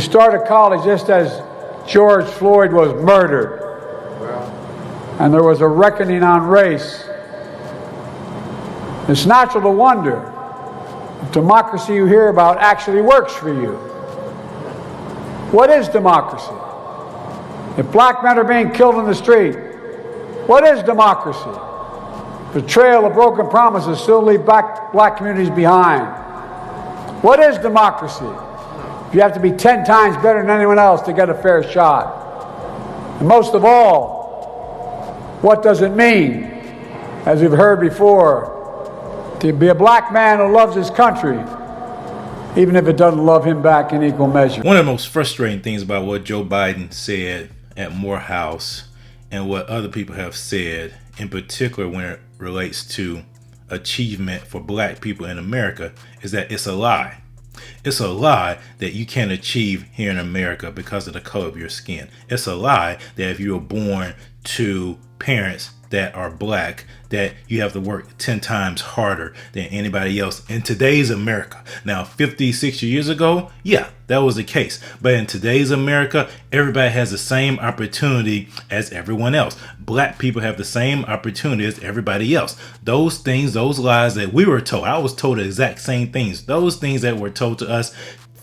Started college just as George Floyd was murdered, and there was a reckoning on race. It's natural to wonder if democracy you hear about actually works for you. What is democracy? If black men are being killed in the street, what is democracy? Betrayal of broken promises still leave black communities behind. What is democracy? You have to be 10 times better than anyone else to get a fair shot. And most of all, what does it mean, as we've heard before, to be a black man who loves his country, even if it doesn't love him back in equal measure? One of the most frustrating things about what Joe Biden said at Morehouse and what other people have said, in particular when it relates to achievement for black people in America, is that it's a lie. It's a lie that you can't achieve here in America because of the color of your skin. It's a lie that if you were born to parents that are black, that you have to work 10 times harder than anybody else in today's America. Now, 50, 60 years ago, yeah, that was the case. But in today's America, everybody has the same opportunity as everyone else. Black people have the same opportunity as everybody else. Those things, those lies that we were told, I was told the exact same things. Those things that were told to us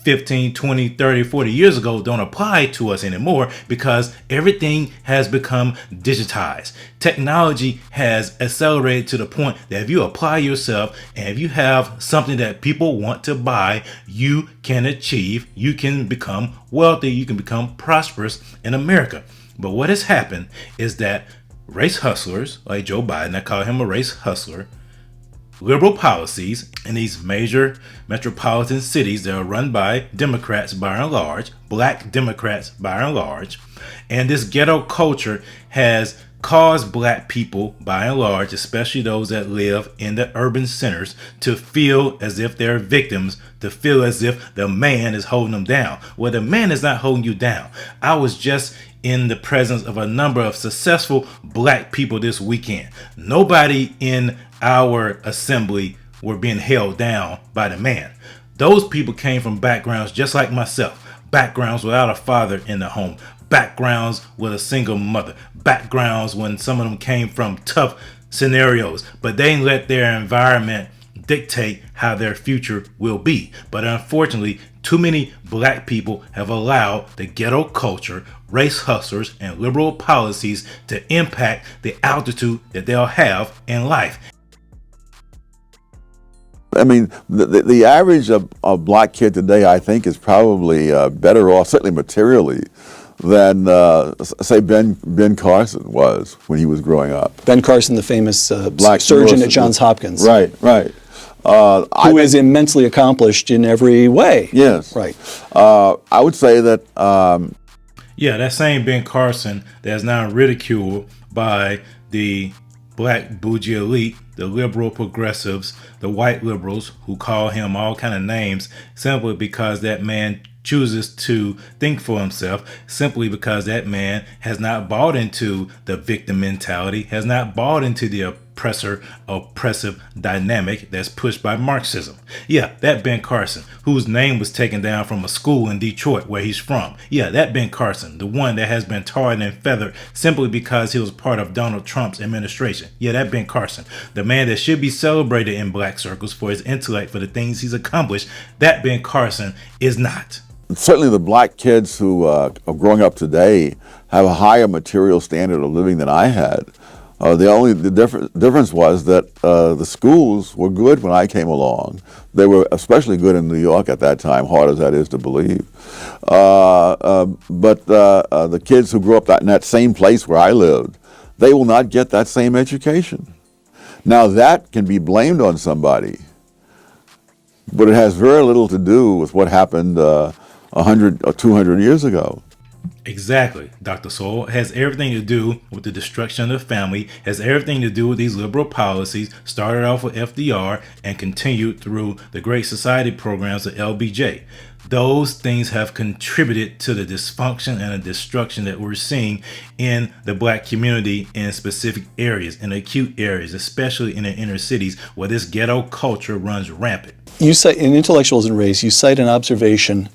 15, 20, 30, 40 years ago don't apply to us anymore because everything has become digitized. Technology has accelerated to the point that if you apply yourself and if you have something that people want to buy, you can achieve, you can become wealthy, you can become prosperous in America. But what has happened is that race hustlers like Joe Biden, I call him a race hustler, liberal policies in these major metropolitan cities that are run by Democrats by and large, black Democrats by and large, and this ghetto culture has caused black people by and large, especially those that live in the urban centers, to feel as if they're victims, to feel as if the man is holding them down. Well, the man is not holding you down. I was just in the presence of a number of successful black people this weekend. Nobody in our assembly were being held down by the man. Those people came from backgrounds just like myself, backgrounds without a father in the home, backgrounds with a single mother, backgrounds when some of them came from tough scenarios, but they didn't let their environment dictate how their future will be. But unfortunately, too many black people have allowed the ghetto culture, race hustlers, and liberal policies to impact the altitude that they'll have in life. I mean, the average of black kid today, I think, is probably better off, certainly materially, than, say, Ben Carson was when he was growing up. Ben Carson, the famous black surgeon at Johns Hopkins. Right. Who is immensely accomplished in every way. Yes. Right. I would say that... that same Ben Carson that's now ridiculed by the black bougie elite, the liberal progressives, the white liberals who call him all kind of names simply because that man chooses to think for himself, simply because that man has not bought into the victim mentality, has not bought into the oppressive dynamic that's pushed by Marxism. Yeah, that Ben Carson, whose name was taken down from a school in Detroit where he's from. Yeah, that Ben Carson, the one that has been tarred and feathered simply because he was part of Donald Trump's administration. Yeah, that Ben Carson, the man that should be celebrated in black circles for his intellect, for the things he's accomplished, that Ben Carson is not. Certainly the black kids who are growing up today have a higher material standard of living than I had. The difference was that the schools were good when I came along. They were especially good in New York at that time, hard as that is to believe. But the kids who grew up in that same place where I lived, they will not get that same education. Now that can be blamed on somebody, but it has very little to do with what happened 100 or 200 years ago. Exactly, Dr. Soul. It has everything to do with the destruction of the family, has everything to do with these liberal policies, started off with FDR and continued through the Great Society programs of LBJ. Those things have contributed to the dysfunction and the destruction that we're seeing in the black community in specific areas, in acute areas, especially in the inner cities where this ghetto culture runs rampant. You cite, in Intellectuals and Race, you cite an observation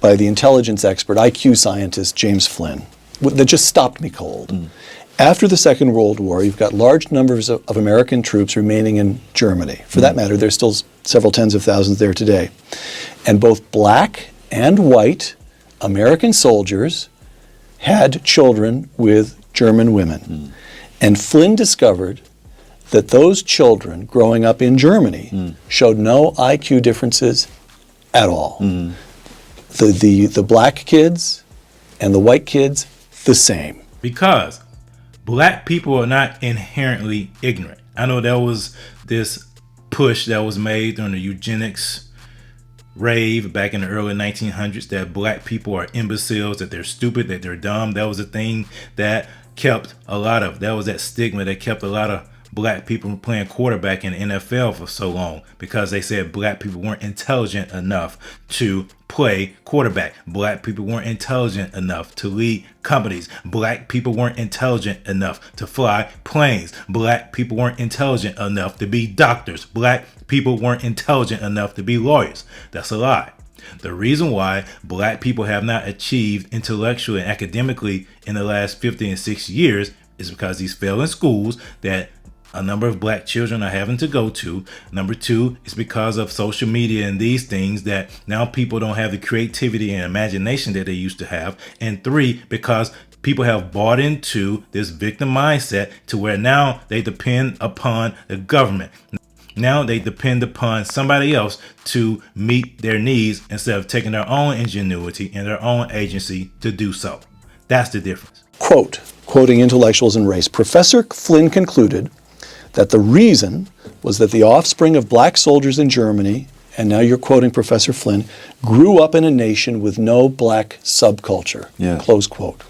by the intelligence expert, IQ scientist James Flynn, that just stopped me cold. After the Second World War, you've got large numbers of American troops remaining in Germany. For that matter, there's still several tens of thousands there today. And both black and white American soldiers had children with German women. And Flynn discovered that those children growing up in Germany showed no IQ differences at all. The black kids and the white kids, the same. Because black people are not inherently ignorant. I know there was this push that was made during the eugenics rave back in the early 1900s that black people are imbeciles, that they're stupid, that they're dumb. That was a thing that was that stigma that kept a lot of black people from playing quarterback in the NFL for so long, because they said black people weren't intelligent enough to play quarterback. Black people weren't intelligent enough to lead companies. Black people weren't intelligent enough to fly planes. Black people weren't intelligent enough to be doctors. Black people weren't intelligent enough to be lawyers. That's a lie. The reason why black people have not achieved intellectually and academically in the last 50 and 60 years is because these failing schools that a number of black children are having to go to. Number two, it's because of social media and these things that now people don't have the creativity and imagination that they used to have. And three, because people have bought into this victim mindset to where now they depend upon the government. Now they depend upon somebody else to meet their needs instead of taking their own ingenuity and their own agency to do so. That's the difference. Quoting intellectuals and race, Professor Flynn concluded that the reason was that the offspring of black soldiers in Germany, and now you're quoting Professor Flynn, grew up in a nation with no black subculture, close quote.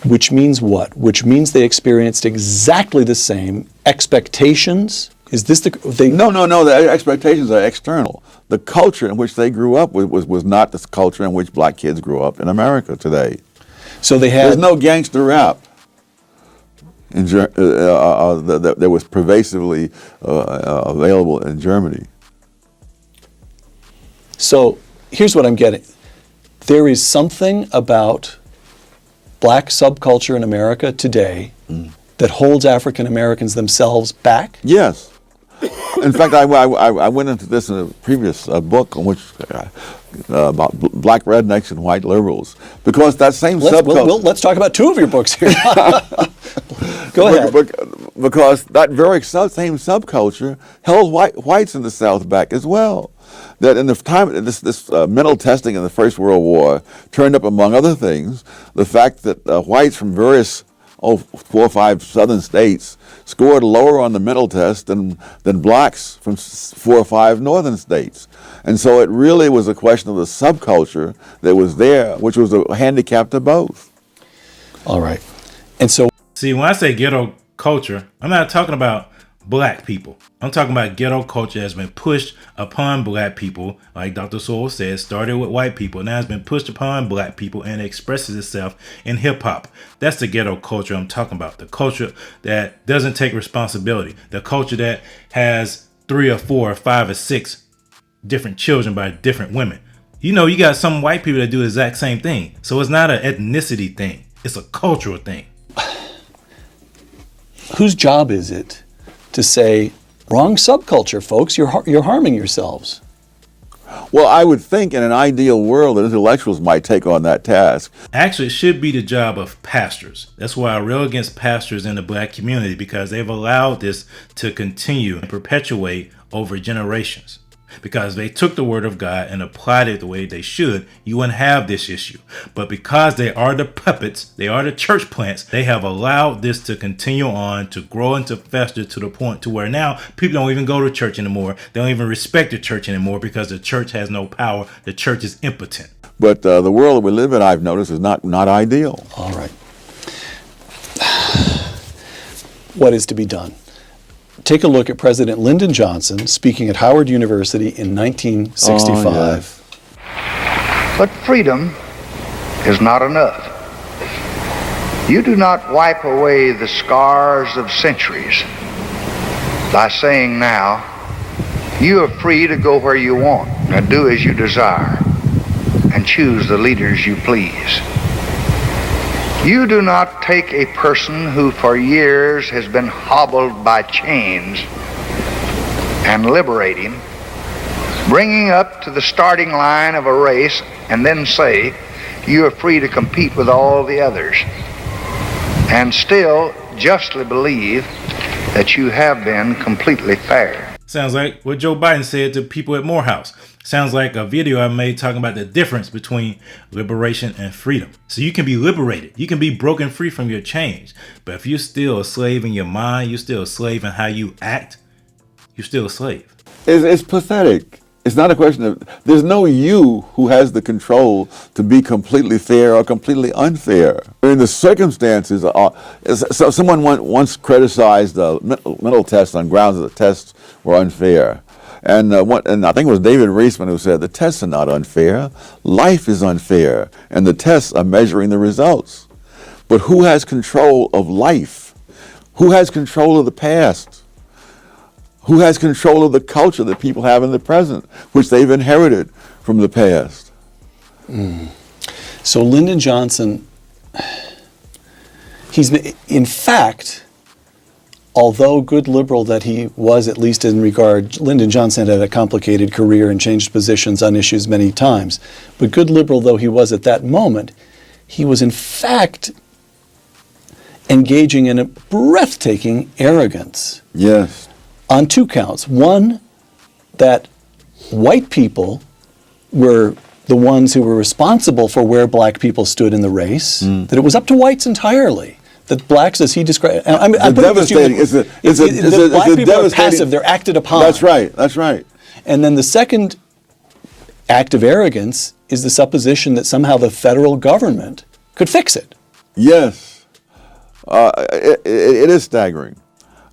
Which means what? Which means they experienced exactly the same expectations. Is this No. The expectations are external. The culture in which they grew up was not the culture in which black kids grew up in America today. So there's no gangster rap that was pervasively available in Germany. So here's what I'm getting. There is something about black subculture in America today that holds African Americans themselves back? Yes. In fact, I went into this in a previous book on which about black rednecks and white liberals, because that same subculture. Let's talk about two of your books here. Go ahead. Because that very same subculture held whites in the South back as well. That in the time this mental testing in the First World War turned up, among other things, the fact that whites from various 4 or 5 southern states scored lower on the mental test than blacks from 4 or 5 northern states. And so it really was a question of the subculture that was there, which was a handicap to both. All right. And so, see, when I say ghetto culture, I'm not talking about black people. I'm talking about ghetto culture that's been pushed upon black people, like Dr. Sowell said, started with white people, now it's been pushed upon black people and expresses itself in hip hop. That's the ghetto culture I'm talking about. The culture that doesn't take responsibility. The culture that has 3 or 4 or 5 or 6 different children by different women. You know, you got some white people that do the exact same thing. So it's not an ethnicity thing. It's a cultural thing. Whose job is it to say, wrong subculture, folks, you're harming yourselves? Well, I would think in an ideal world that intellectuals might take on that task. Actually, it should be the job of pastors. That's why I rail against pastors in the black community, because they've allowed this to continue and perpetuate over generations. Because they took the word of God and applied it the way they should, you wouldn't have this issue. But because they are the puppets, they are the church plants, they have allowed this to continue on, to grow and to fester to the point to where now people don't even go to church anymore. They don't even respect the church anymore because the church has no power. The church is impotent. But the world that we live in, I've noticed, is not ideal. All right. What is to be done? Take a look at President Lyndon Johnson speaking at Howard University in 1965. Oh, yes. But freedom is not enough. You do not wipe away the scars of centuries by saying now, you are free to go where you want and do as you desire. and choose the leaders you please. You do not take a person who for years has been hobbled by chains and liberate him, bringing up to the starting line of a race, and then say, you are free to compete with all the others, and still justly believe that you have been completely fair. Sounds like what Joe Biden said to people at Morehouse. Sounds like a video I made talking about the difference between liberation and freedom. So you can be liberated. You can be broken free from your chains. But if you're still a slave in your mind, you're still a slave in how you act, you're still a slave. It's pathetic. It's not a question of, there's no you who has the control to be completely fair or completely unfair. In the circumstances, so someone once criticized mental tests on grounds that the tests were unfair. And I think it was David Reisman who said, the tests are not unfair. Life is unfair, and the tests are measuring the results. But who has control of life? Who has control of the past? Who has control of the culture that people have in the present, which they've inherited from the past? So Lyndon Johnson, in fact, although good liberal that he was, at least in regard, Lyndon Johnson had a complicated career and changed positions on issues many times, but good liberal though he was at that moment, he was in fact engaging in a breathtaking arrogance. Yes. On two counts. One, that white people were the ones who were responsible for where black people stood in the race, that it was up to whites entirely. That blacks, as he described, I'm devastating. black people are passive, they're acted upon. That's right, that's right. And then the second act of arrogance is the supposition that somehow the federal government could fix it. Yes. It is staggering.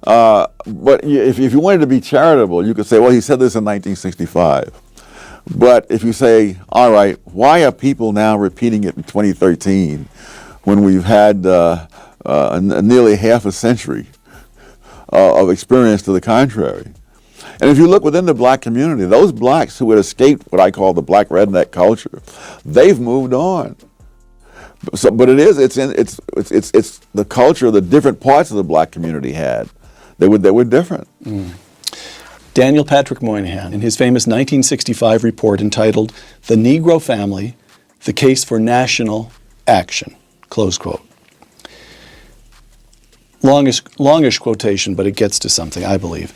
But if you wanted to be charitable, you could say, well, he said this in 1965. But if you say, all right, why are people now repeating it in 2013 when we've had nearly half a century of experience to the contrary? And if you look within the black community, those blacks who had escaped what I call the black redneck culture, they've moved on. So, but it's the culture the different parts of the black community had. They were different. Daniel Patrick Moynihan, in his famous 1965 report entitled "The Negro Family: The Case for National Action," close quote. Longish quotation, but it gets to something, I believe.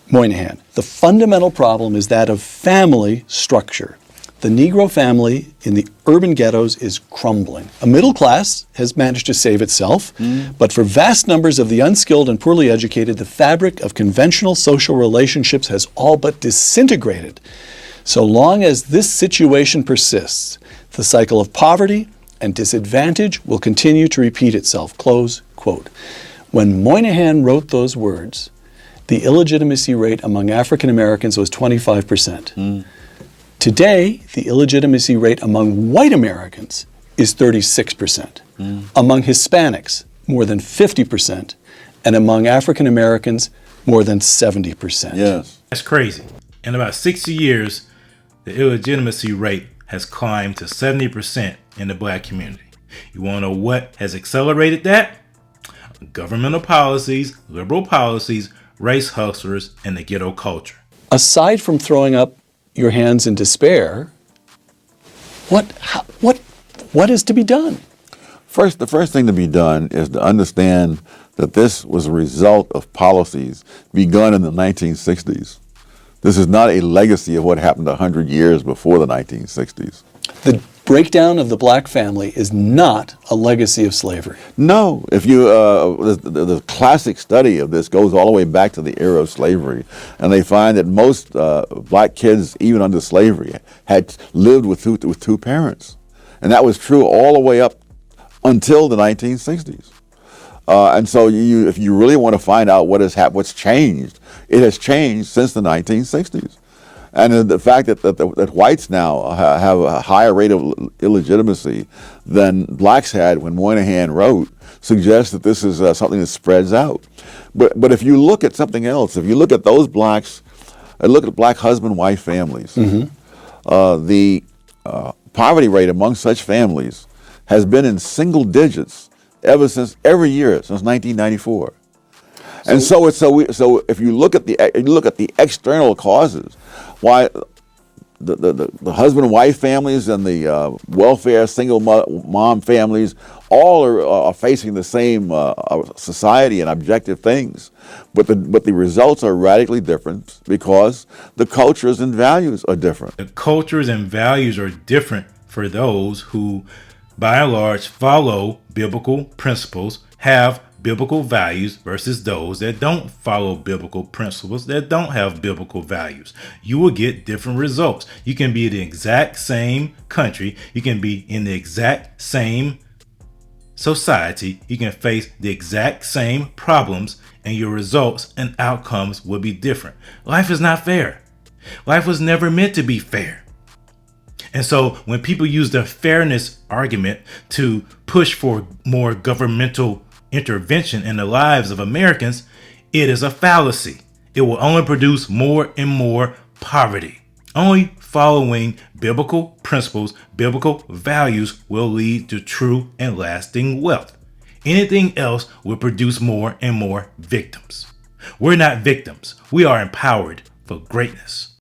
Moynihan: the fundamental problem is that of family structure. The Negro family in the urban ghettos is crumbling. A middle class has managed to save itself, but for vast numbers of the unskilled and poorly educated, the fabric of conventional social relationships has all but disintegrated. So long as this situation persists, the cycle of poverty and disadvantage will continue to repeat itself. Close quote. When Moynihan wrote those words, the illegitimacy rate among African Americans was 25%. Today, the illegitimacy rate among white Americans is 36%. Among Hispanics, more than 50%. And among African Americans, more than 70%. Yes. That's crazy. In about 60 years, the illegitimacy rate has climbed to 70% in the black community. You want to know what has accelerated that? Governmental policies, liberal policies, race hustlers, and the ghetto culture. Aside from throwing up your hands in despair, what is to be done? The first thing to be done is to understand that this was a result of policies begun in the 1960s. This is not a legacy of what happened 100 years before the 1960s. The breakdown of the black family is not a legacy of slavery. No. If you the classic study of this goes all the way back to the era of slavery, and they find that most black kids, even under slavery, had lived with two parents, and that was true all the way up until the 1960s. And so, if you really want to find out what's changed, it has changed since the 1960s. And the fact that whites now have a higher rate of illegitimacy than blacks had when Moynihan wrote suggests that this is something that spreads out. But if you look at something else, if you look at those blacks, look at black husband-wife families, the poverty rate among such families has been in single digits every year since 1994. And so if you look at the external causes, why the husband and wife families and the welfare single mom families all are facing the same society and objective things, but the results are radically different because the cultures and values are different. The cultures and values are different for those who, by and large, follow biblical principles, have biblical values, versus those that don't follow biblical principles, that don't have biblical values. You will get different results. You can be in the exact same country, you can be in the exact same society, you can face the exact same problems, and your results and outcomes will be different. Life is not fair. Life was never meant to be fair. And so when people use the fairness argument to push for more governmental intervention in the lives of Americans, it is a fallacy. It will only produce more and more poverty. Only following biblical principles, biblical values will lead to true and lasting wealth. Anything else will produce more and more victims. We're not victims. We are empowered for greatness.